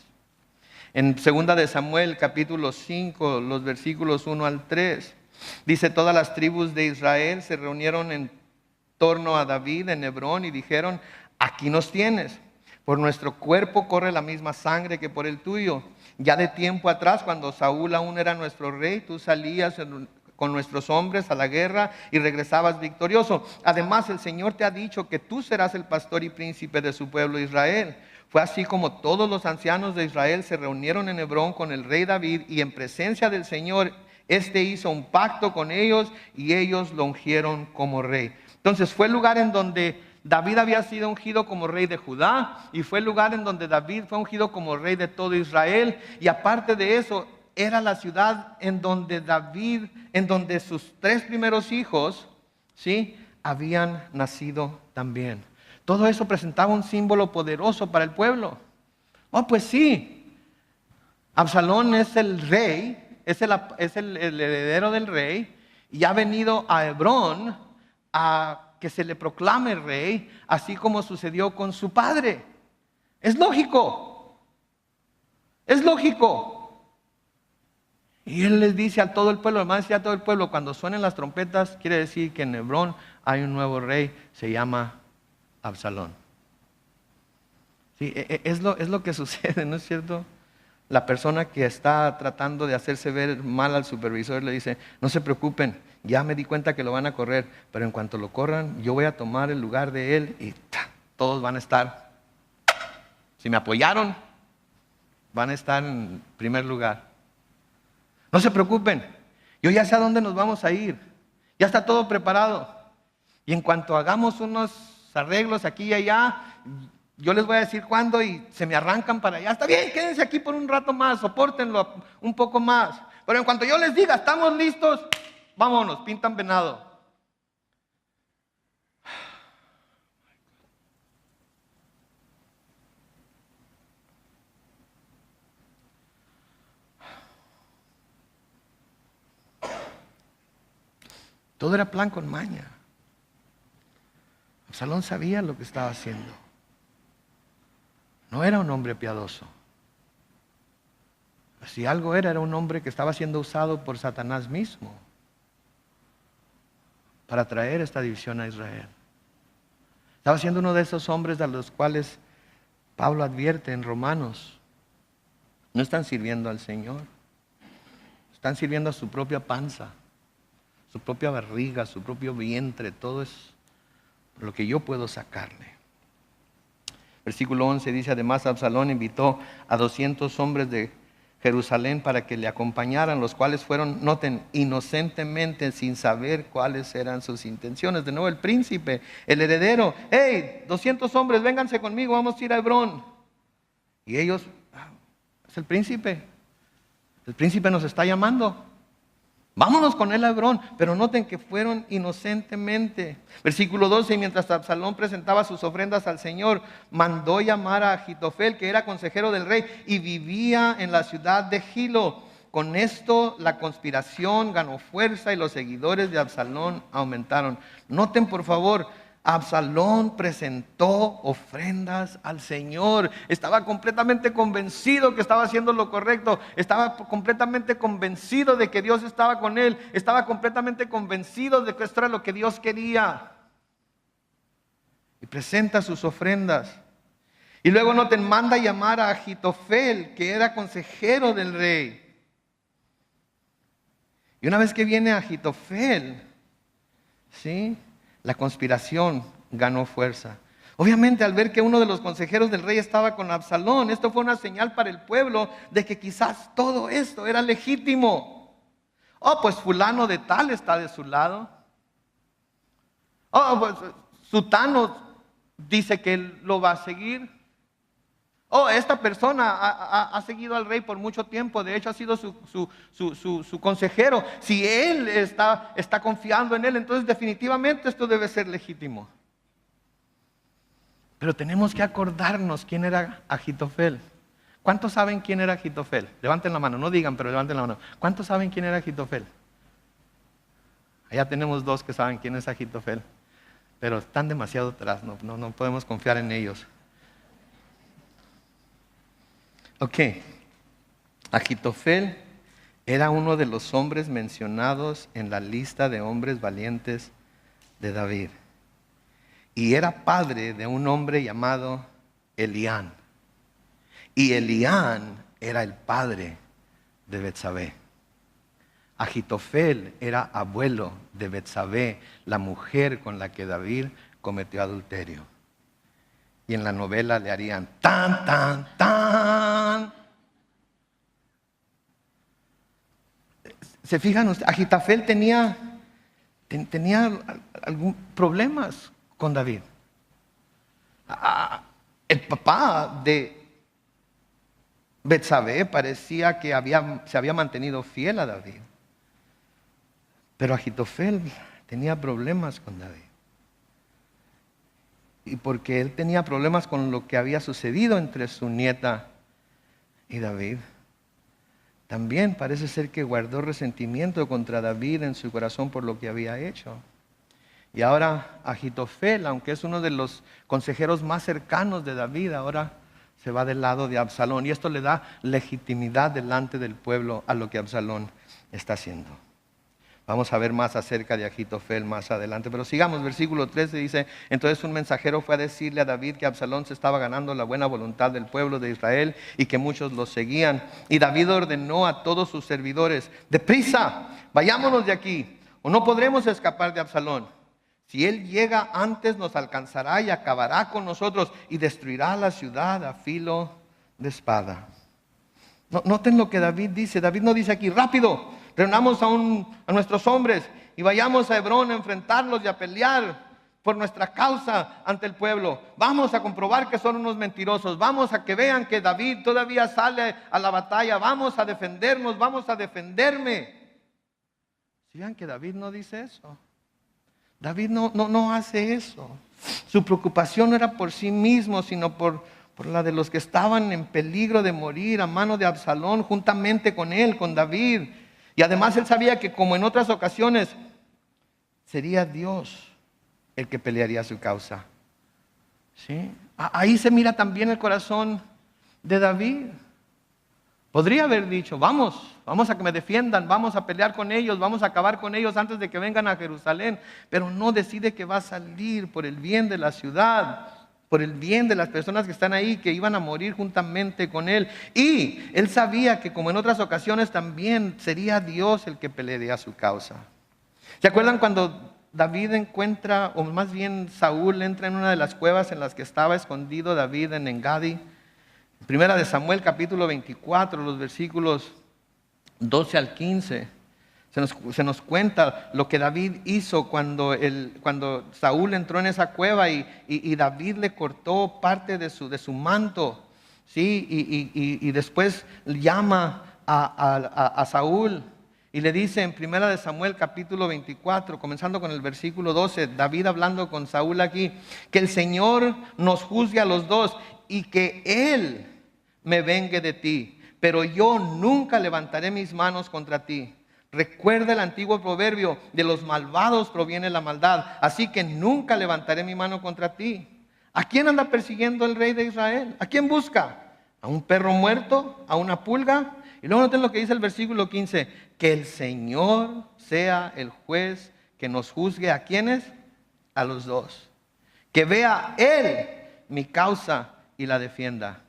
En 2 de Samuel, capítulo 5, los versículos 1 al 3, dice: todas las tribus de Israel se reunieron en torno a David en Hebrón y dijeron: aquí nos tienes. Por nuestro cuerpo corre la misma sangre que por el tuyo. Ya de tiempo atrás, cuando Saúl aún era nuestro rey, tú salías con nuestros hombres a la guerra y regresabas victorioso. Además, el Señor te ha dicho que tú serás el pastor y príncipe de su pueblo Israel. Fue así como todos los ancianos de Israel se reunieron en Hebrón con el rey David, y en presencia del Señor, éste hizo un pacto con ellos y ellos lo ungieron como rey. Entonces fue el lugar en donde David había sido ungido como rey de Judá, y fue el lugar en donde David fue ungido como rey de todo Israel. Y aparte de eso, era la ciudad en donde David, en donde sus 3 primeros hijos, ¿sí?, habían nacido también. Todo eso presentaba un símbolo poderoso para el pueblo. Oh, pues sí, Absalón es el rey, es el heredero del rey, y ha venido a Hebrón a que se le proclame rey, así como sucedió con su padre. Es lógico. Es lógico. Y él les dice a todo el pueblo, además decía a todo el pueblo: cuando suenen las trompetas, quiere decir que en Hebrón hay un nuevo rey, se llama Absalón. Sí, es lo que sucede, ¿no es cierto? La persona que está tratando de hacerse ver mal al supervisor le dice: no se preocupen, ya me di cuenta que lo van a correr, pero en cuanto lo corran, yo voy a tomar el lugar de él y todos van a estar, si me apoyaron, van a estar en primer lugar. No se preocupen, yo ya sé a dónde nos vamos a ir, ya está todo preparado. Y en cuanto hagamos unos arreglos aquí y allá, yo les voy a decir cuándo y se me arrancan para allá. Está bien, quédense aquí por un rato más, sopórtenlo un poco más. Pero en cuanto yo les diga: estamos listos, vámonos, pintan venado. Todo era plan con maña. Absalón sabía lo que estaba haciendo. No era un hombre piadoso. Si algo era un hombre que estaba siendo usado por Satanás mismo para traer esta división a Israel. Estaba siendo uno de esos hombres a los cuales Pablo advierte en Romanos: no están sirviendo al Señor, están sirviendo a su propia panza, su propia barriga, su propio vientre. Todo es lo que yo puedo sacarle. Versículo 11 dice: además Absalón invitó a 200 hombres de Jerusalén para que le acompañaran, los cuales fueron, noten, inocentemente, sin saber cuáles eran sus intenciones. De nuevo el príncipe, el heredero: hey, 200 hombres, vénganse conmigo, vamos a ir a Hebrón. Y ellos: es el príncipe nos está llamando, vámonos con él a Hebrón. Pero noten que fueron inocentemente. Versículo 12: y mientras Absalón presentaba sus ofrendas al Señor, mandó llamar a Ahitofel, que era consejero del rey y vivía en la ciudad de Gilo. Con esto la conspiración ganó fuerza y los seguidores de Absalón aumentaron. Noten por favor, Absalón presentó ofrendas al Señor. Estaba completamente convencido que estaba haciendo lo correcto. Estaba completamente convencido de que Dios estaba con él. Estaba completamente convencido de que esto era lo que Dios quería. Y presenta sus ofrendas. Y luego noten, manda llamar a Ahitofel, que era consejero del rey. Y una vez que viene Ahitofel, ¿sí?, la conspiración ganó fuerza. Obviamente, al ver que uno de los consejeros del rey estaba con Absalón, esto fue una señal para el pueblo de que quizás todo esto era legítimo. Oh, pues fulano de tal está de su lado. Oh, pues sutano dice que él lo va a seguir. Oh, esta persona ha seguido al rey por mucho tiempo. De hecho, ha sido su consejero. Si él está confiando en él, entonces definitivamente esto debe ser legítimo. Pero tenemos que acordarnos quién era Agitofel. ¿Cuántos saben quién era Agitofel? Levanten la mano, no digan, pero levanten la mano. ¿Cuántos saben quién era Agitofel? Allá tenemos dos que saben quién es Agitofel, pero están demasiado atrás, no podemos confiar en ellos. Ok, Agitofel era uno de los hombres mencionados en la lista de hombres valientes de David. Y era padre de un hombre llamado Elián. Y Elián era el padre de Betsabé. Agitofel era abuelo de Betsabé, la mujer con la que David cometió adulterio. Y en la novela le harían tan, tan, tan. ¿Se fijan ustedes? Agitofel tenía algún problemas con David. El papá de Betsabé parecía que se había mantenido fiel a David. Pero Agitofel tenía problemas con David. Y porque él tenía problemas con lo que había sucedido entre su nieta y David, también parece ser que guardó resentimiento contra David en su corazón por lo que había hecho. Y ahora Agitofel, aunque es uno de los consejeros más cercanos de David, ahora se va del lado de Absalón. Y esto le da legitimidad delante del pueblo a lo que Absalón está haciendo. Vamos a ver más acerca de Agitofel más adelante. Pero sigamos, versículo 13 dice: entonces un mensajero fue a decirle a David que Absalón se estaba ganando la buena voluntad del pueblo de Israel y que muchos lo seguían. Y David ordenó a todos sus servidores: deprisa, vayámonos de aquí, o no podremos escapar de Absalón. Si él llega antes, nos alcanzará y acabará con nosotros y destruirá la ciudad a filo de espada. Noten lo que David dice. David no dice aquí: rápido, reunamos a nuestros hombres y vayamos a Hebrón a enfrentarlos y a pelear por nuestra causa ante el pueblo. Vamos a comprobar que son unos mentirosos. Vamos a que vean que David todavía sale a la batalla. Vamos a defendernos, vamos a defenderme. Si vean que David no dice eso. David no hace eso. Su preocupación no era por sí mismo, sino por la de los que estaban en peligro de morir a mano de Absalón, juntamente con él, con David. Y además él sabía que, como en otras ocasiones, sería Dios el que pelearía su causa. ¿Sí? Ahí se mira también el corazón de David. Podría haber dicho: vamos a que me defiendan, vamos a pelear con ellos, vamos a acabar con ellos antes de que vengan a Jerusalén. Pero no, decide que va a salir por el bien de la ciudad, por el bien de las personas que están ahí, que iban a morir juntamente con él. Y él sabía que, como en otras ocasiones, también sería Dios el que pelearía su causa. ¿Se acuerdan cuando David encuentra, o más bien Saúl entra en una de las cuevas en las que estaba escondido David en Engadi? Primera de Samuel capítulo 24, los versículos 12 al 15. Se nos cuenta lo que David hizo cuando Saúl entró en esa cueva y David le cortó parte de su manto. ¿Sí? Y después llama a Saúl y le dice en Primera de Samuel capítulo 24, comenzando con el versículo 12, David hablando con Saúl aquí: que el Señor nos juzgue a los dos y que Él me vengue de ti, pero yo nunca levantaré mis manos contra ti. Recuerda el antiguo proverbio: de los malvados proviene la maldad, así que nunca levantaré mi mano contra ti. ¿A quién anda persiguiendo el rey de Israel? ¿A quién busca? ¿A un perro muerto? ¿A una pulga? Y luego noten lo que dice el versículo 15: que el Señor sea el juez que nos juzgue. ¿A quiénes? A los dos. Que vea Él mi causa y la defienda,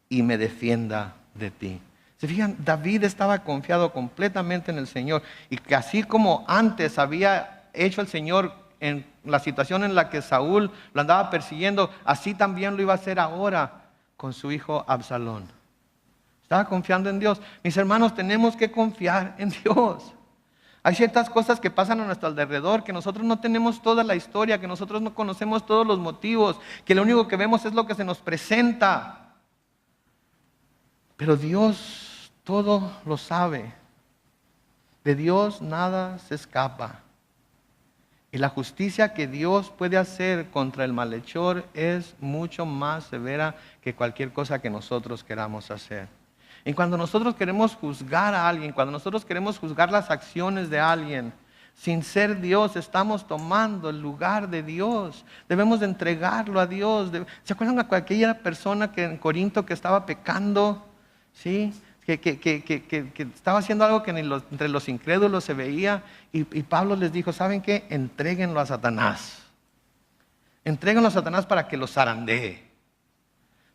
y me defienda de ti. ¿Se fijan? David estaba confiado completamente en el Señor, y que así como antes había hecho el Señor en la situación en la que Saúl lo andaba persiguiendo, así también lo iba a hacer ahora con su hijo Absalón. Estaba confiando en Dios. Mis hermanos, tenemos que confiar en Dios. Hay ciertas cosas que pasan a nuestro alrededor, que nosotros no tenemos toda la historia, que nosotros no conocemos todos los motivos, que lo único que vemos es lo que se nos presenta. Pero Dios todo lo sabe. De Dios nada se escapa. Y la justicia que Dios puede hacer contra el malhechor es mucho más severa que cualquier cosa que nosotros queramos hacer. Y cuando nosotros queremos juzgar a alguien, cuando nosotros queremos juzgar las acciones de alguien, sin ser Dios, estamos tomando el lugar de Dios. Debemos de entregarlo a Dios. ¿Se acuerdan de aquella persona que en Corinto que estaba pecando? ¿Sí? Que estaba haciendo algo que entre los incrédulos se veía. Y Pablo les dijo, ¿saben qué? Entréguenlo a Satanás. Entréguenlo a Satanás para que los zarandee.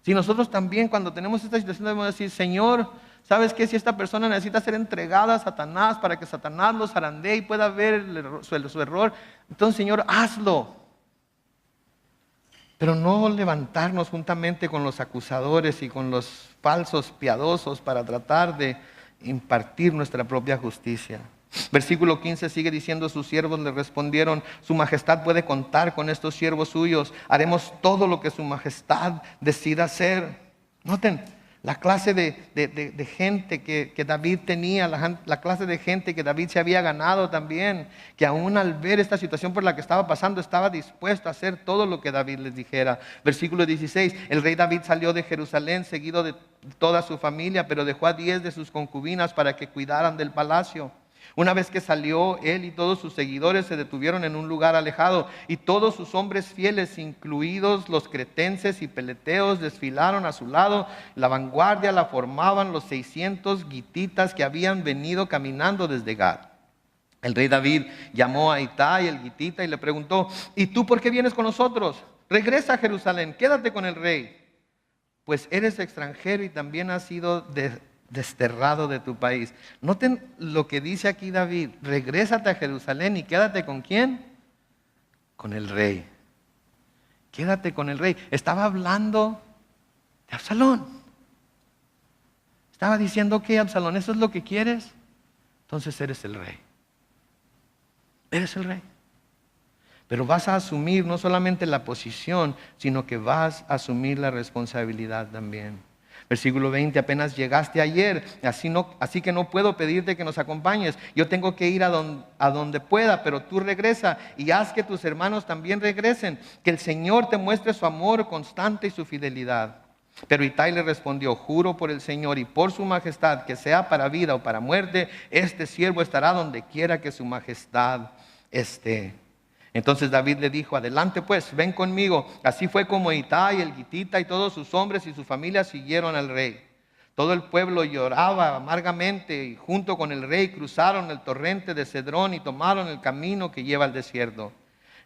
Si nosotros también cuando tenemos esta situación debemos decir, Señor, ¿sabes qué? Si esta persona necesita ser entregada a Satanás para que Satanás los zarandee y pueda ver su error, entonces Señor, hazlo. Pero no levantarnos juntamente con los acusadores y con los falsos piadosos para tratar de impartir nuestra propia justicia. Versículo 15 sigue diciendo, sus siervos le respondieron, su majestad puede contar con estos siervos suyos, haremos todo lo que su majestad decida hacer. Noten la clase de gente que David tenía, la clase de gente que David se había ganado también, que aún al ver esta situación por la que estaba pasando, estaba dispuesto a hacer todo lo que David les dijera. Versículo 16, el rey David salió de Jerusalén seguido de toda su familia, pero dejó a 10 de sus concubinas para que cuidaran del palacio. Una vez que salió, él y todos sus seguidores se detuvieron en un lugar alejado, y todos sus hombres fieles, incluidos los cretenses y peleteos, desfilaron a su lado. La vanguardia la formaban los 600 gititas que habían venido caminando desde Gad. El rey David llamó a Itai, el gitita, y le preguntó, ¿y tú por qué vienes con nosotros? Regresa a Jerusalén, quédate con el rey, pues eres extranjero y también has sido desterrado de tu país. Noten lo que dice aquí David, regrésate a Jerusalén y quédate con ¿quién? Con el rey. Quédate con el rey. Estaba hablando de Absalón. Estaba diciendo, ok, Absalón, ¿eso es lo que quieres? Entonces eres el rey. Eres el rey. Pero vas a asumir no solamente la posición, sino que vas a asumir la responsabilidad también. Versículo 20, apenas llegaste ayer, así que no puedo pedirte que nos acompañes. Yo tengo que ir a donde pueda, pero tú regresa y haz que tus hermanos también regresen. Que el Señor te muestre su amor constante y su fidelidad. Pero Itai le respondió, juro por el Señor y por su majestad, que sea para vida o para muerte, este siervo estará donde quiera que su majestad esté. Entonces David le dijo, adelante pues, ven conmigo. Así fue como Itai, el gitita y todos sus hombres y su familia siguieron al rey. Todo el pueblo lloraba amargamente y junto con el rey cruzaron el torrente de Cedrón y tomaron el camino que lleva al desierto.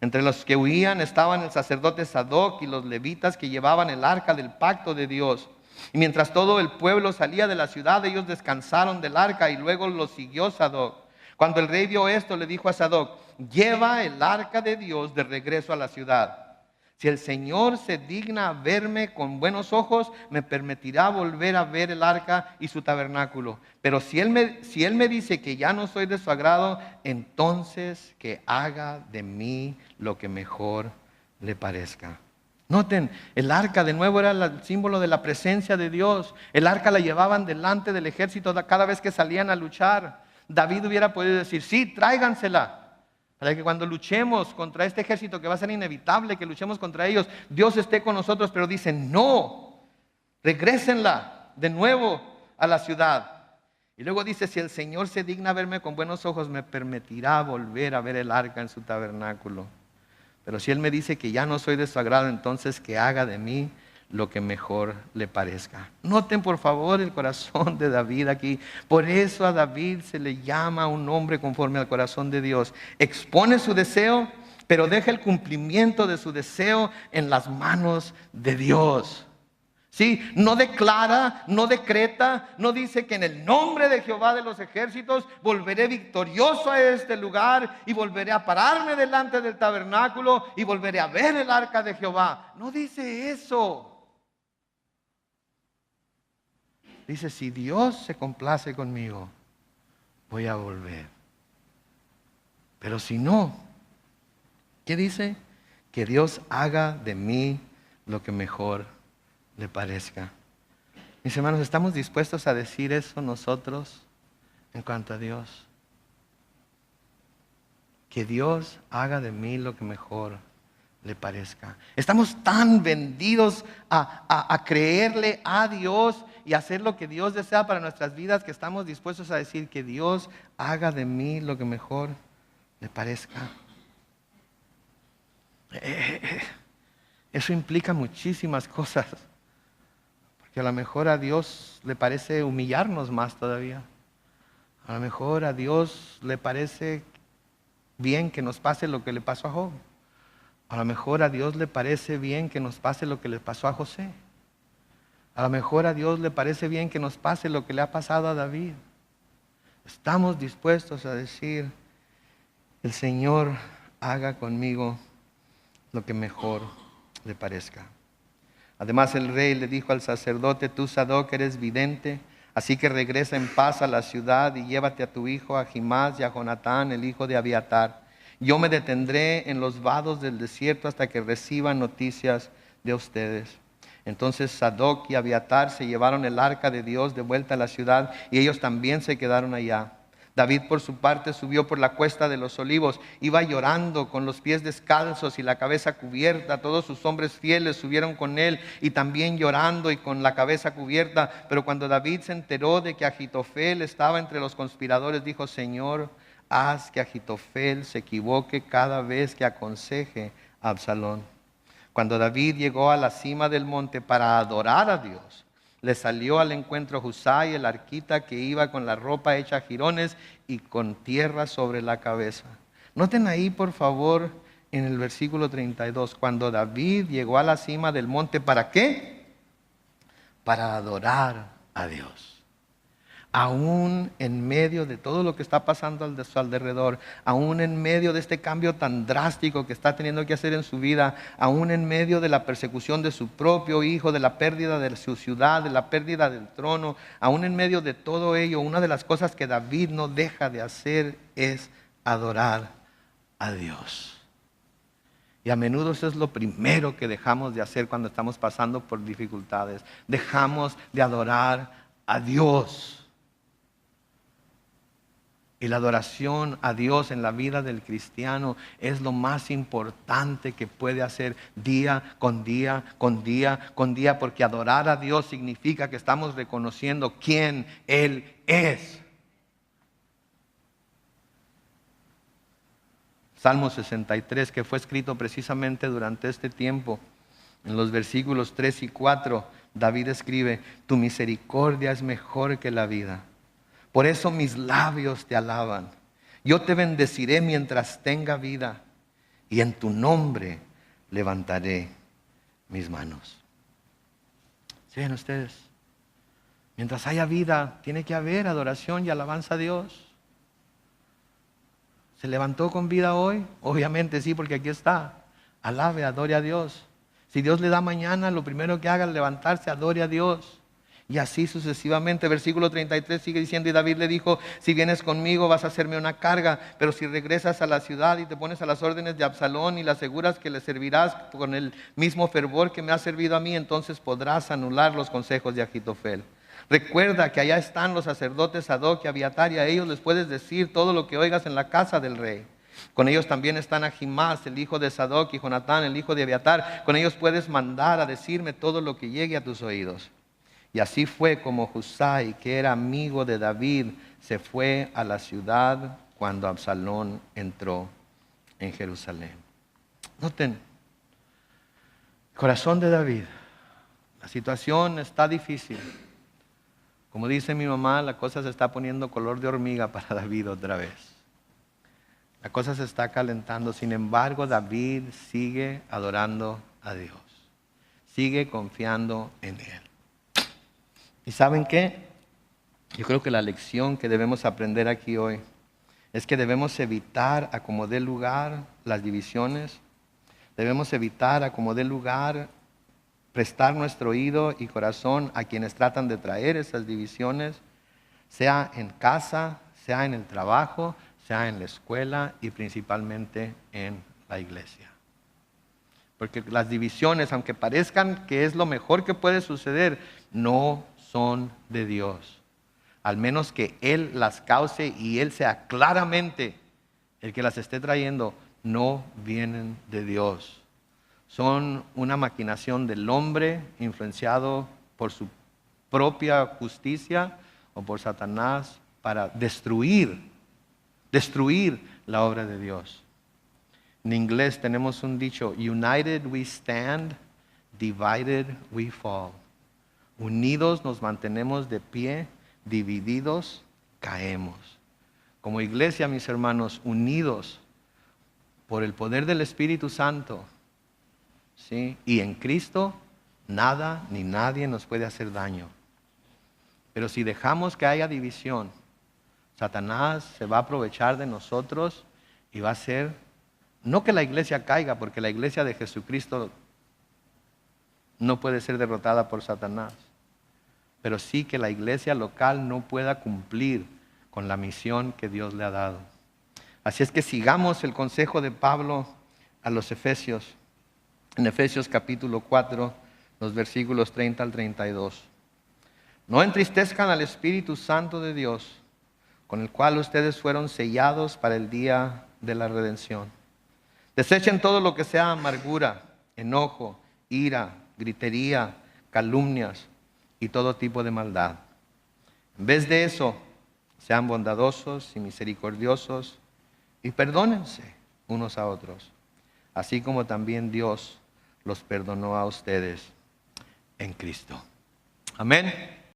Entre los que huían estaban el sacerdote Sadoc y los levitas que llevaban el arca del pacto de Dios. Y mientras todo el pueblo salía de la ciudad, ellos descansaron del arca y luego los siguió Sadoc. Cuando el rey vio esto, le dijo a Sadoc, lleva el arca de Dios de regreso a la ciudad. Si el Señor se digna a verme con buenos ojos, me permitirá volver a ver el arca y su tabernáculo. Pero si él me dice que ya no soy de su agrado, entonces que haga de mí lo que mejor le parezca. Noten, el arca de nuevo era el símbolo de la presencia de Dios. El arca la llevaban delante del ejército cada vez que salían a luchar. David hubiera podido decir, sí, tráigansela, para que cuando luchemos contra este ejército, que va a ser inevitable que luchemos contra ellos, Dios esté con nosotros. Pero dicen, no, regrésenla de nuevo a la ciudad. Y luego dice, si el Señor se digna verme con buenos ojos, me permitirá volver a ver el arca en su tabernáculo. Pero si Él me dice que ya no soy de su agrado, entonces que haga de mí lo que mejor le parezca. Noten por favor el corazón de David aquí. Por eso a David se le llama un hombre conforme al corazón de Dios. Expone su deseo, pero deja el cumplimiento de su deseo en las manos de Dios. Sí, no declara, no decreta, no dice que en el nombre de Jehová de los ejércitos volveré victorioso a este lugar y volveré a pararme delante del tabernáculo y volveré a ver el arca de Jehová. No dice eso. Dice, si Dios se complace conmigo, voy a volver. Pero si no, ¿qué dice? Que Dios haga de mí lo que mejor le parezca. Mis hermanos, ¿estamos dispuestos a decir eso nosotros en cuanto a Dios? Que Dios haga de mí lo que mejor le parezca. Estamos tan vendidos a creerle a Dios y hacer lo que Dios desea para nuestras vidas que estamos dispuestos a decir que Dios haga de mí lo que mejor le parezca. Eso implica muchísimas cosas. Que a lo mejor a Dios le parece humillarnos más todavía. A lo mejor a Dios le parece bien que nos pase lo que le pasó a Job. A lo mejor a Dios le parece bien que nos pase lo que le pasó a José. A lo mejor a Dios le parece bien que nos pase lo que le ha pasado a David. Estamos dispuestos a decir, el Señor haga conmigo lo que mejor le parezca. Además el rey le dijo al sacerdote, tú Sadoc eres vidente, así que regresa en paz a la ciudad y llévate a tu hijo Ahimás y a Jonatán, el hijo de Abiatar. Yo me detendré en los vados del desierto hasta que reciban noticias de ustedes. Entonces Sadoc y Abiatar se llevaron el arca de Dios de vuelta a la ciudad y ellos también se quedaron allá. David por su parte subió por la cuesta de los olivos, iba llorando con los pies descalzos y la cabeza cubierta. Todos sus hombres fieles subieron con él y también llorando y con la cabeza cubierta. Pero cuando David se enteró de que Ahitofel estaba entre los conspiradores, dijo, Señor, haz que Ahitofel se equivoque cada vez que aconseje a Absalón. Cuando David llegó a la cima del monte para adorar a Dios, le salió al encuentro Husai, el arquita, que iba con la ropa hecha jirones y con tierra sobre la cabeza. Noten ahí, por favor, en el versículo 32, cuando David llegó a la cima del monte, ¿para qué? Para adorar a Dios. Aún en medio de todo lo que está pasando a su alrededor, aún en medio de este cambio tan drástico que está teniendo que hacer en su vida, aún en medio de la persecución de su propio hijo, de la pérdida de su ciudad, de la pérdida del trono, aún en medio de todo ello, una de las cosas que David no deja de hacer es adorar a Dios. Y a menudo eso es lo primero que dejamos de hacer cuando estamos pasando por dificultades. Dejamos de adorar a Dios. Y la adoración a Dios en la vida del cristiano es lo más importante que puede hacer día con día, con día, con día, porque adorar a Dios significa que estamos reconociendo quién Él es. Salmo 63, que fue escrito precisamente durante este tiempo, en los versículos 3 y 4, David escribe, tu misericordia es mejor que la vida. Por eso mis labios te alaban. Yo te bendeciré mientras tenga vida y en tu nombre levantaré mis manos. ¿Sí ven ustedes? Mientras haya vida, tiene que haber adoración y alabanza a Dios. ¿Se levantó con vida hoy? Obviamente sí, porque aquí está. Alabe, adore a Dios. Si Dios le da mañana, lo primero que haga es levantarse, adore a Dios. Y así sucesivamente. Versículo 33 sigue diciendo, y David le dijo, si vienes conmigo vas a hacerme una carga, pero si regresas a la ciudad y te pones a las órdenes de Absalón y le aseguras que le servirás con el mismo fervor que me ha servido a mí, entonces podrás anular los consejos de Ahitofel. Recuerda que allá están los sacerdotes Sadoc y Abiatar, y a ellos les puedes decir todo lo que oigas en la casa del rey. Con ellos también están Ahimás, el hijo de Sadoc, y Jonatán, el hijo de Abiatar. Con ellos puedes mandar a decirme todo lo que llegue a tus oídos. Y así fue como Husai, que era amigo de David, se fue a la ciudad cuando Absalón entró en Jerusalén. Noten, corazón de David, la situación está difícil. Como dice mi mamá, la cosa se está poniendo color de hormiga para David otra vez. La cosa se está calentando, sin embargo David sigue adorando a Dios, sigue confiando en Él. ¿Y saben qué? Yo creo que la lección que debemos aprender aquí hoy es que debemos evitar a como dé lugar las divisiones. Debemos evitar a como dé lugar prestar nuestro oído y corazón a quienes tratan de traer esas divisiones, sea en casa, sea en el trabajo, sea en la escuela y principalmente en la iglesia. Porque las divisiones, aunque parezcan que es lo mejor que puede suceder, no son de Dios. Al menos que Él las cause y Él sea claramente el que las esté trayendo, no vienen de Dios. Son una maquinación del hombre influenciado por su propia justicia o por Satanás para destruir la obra de Dios. En inglés tenemos un dicho: United we stand, divided we fall. Unidos nos mantenemos de pie, divididos caemos. Como iglesia, mis hermanos, unidos por el poder del Espíritu Santo, ¿sí? Y en Cristo, nada ni nadie nos puede hacer daño. Pero si dejamos que haya división, Satanás se va a aprovechar de nosotros y va a hacer, no que la iglesia caiga, porque la iglesia de Jesucristo no puede ser derrotada por Satanás, pero sí que la iglesia local no pueda cumplir con la misión que Dios le ha dado. Así es que sigamos el consejo de Pablo a los Efesios. En Efesios capítulo 4, los versículos 30 al 32. No entristezcan al Espíritu Santo de Dios, con el cual ustedes fueron sellados para el día de la redención. Desechen todo lo que sea amargura, enojo, ira, gritería, calumnias y todo tipo de maldad. En vez de eso, sean bondadosos y misericordiosos y perdónense unos a otros, así como también Dios los perdonó a ustedes en Cristo. Amén.